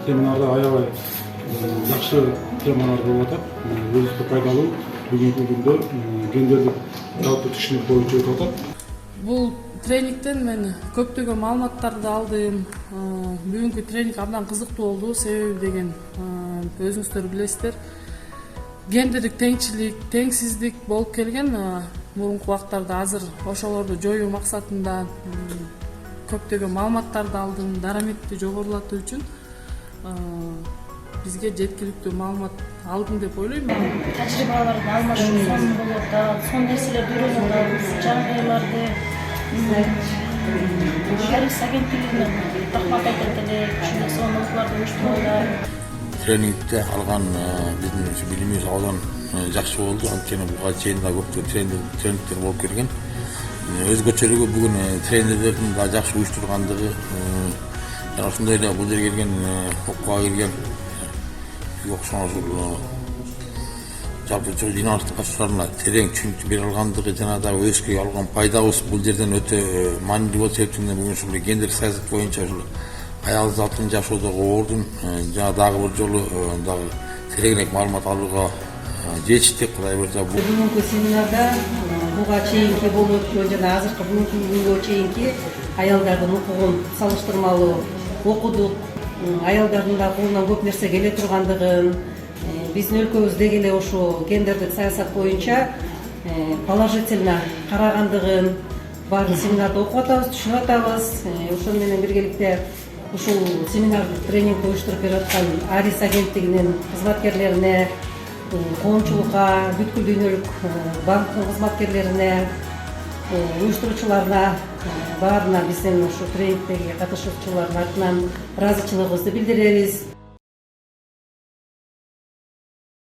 семинарда аябай жакшы темалар болуп атат. Өзүбүзгө пайдалуу бүгүнкү күндө гендердик жалпы түшүнүк боюнча өтүп атат. Бул тренингден мен көптөгөн маалыматтарды алдым. Бүгүнкү тренинг абдан кызыктуу болду. Себеби деген өзүңүздөр билесиздер, гендердик теңчилик, теңсиздик болуп келген мурунку убактарда. Азыр ошолорду жоюу максатында көптөгөн маалыматтарды алдым. Дараметти жогорулатуу үчүн бизге жеткиликтүү маалымат алдым деп ойлойм. Тажрыйбаларды алмашуу сонун болуп атат, сонун нерселерди үйрөнүп атабыз, жагдайларды Арис агенттигине рахмат айтат элек, ушундай сонунлуктарды уюштурууда. Тренингде алган биздин билимибиз абдан жакшы болду. Анткени буга чейин да көптөгөн тренингдер болуп келген. Өзгөчөлүгү бүгүн тренерлердин да жакшы уюштургандыгы, жана ошондой эле бул жерге келген окууга келген окшош жалпы жыйналыштын катышууларына терең түшүнүк бере алгандыгы жана да өзгө алган пайдабыз бул жерден өтө маанилүү болуп себептен бүгүн ушул гендер саясат боюнча ушул аял затын жашоодогу ордун жана дагы бир жолу дагы тереңирээк маалымат алууга жетиштик. Кудай буюрса бүгүнкү семинарда буга чейинки болуп өткөн жана азыркы бүгүнкү күнгө чейинки аялдардын укугун салыштырмалуу окудук. Аялдардын да колунан көп нерсе келе тургандыгын, биздин өлкөбүздө эле ушу гендердик саясат боюнча положительно карагандыгын баарын семинарда окуп атабыз, түшүнүп атабыз. Ошону менен биргеликте ушул семинар тренингди уюштуруп берип аткан Арис агенттигинин кызматкерлерине, коомчулукка, бүткүл дүйнөлүк банктын кызматкерлерине, уюштуруучуларына, баарына биздин ушу тренингдеги катышуучулардын атынан ыраазычылыгыбызды билдиребиз.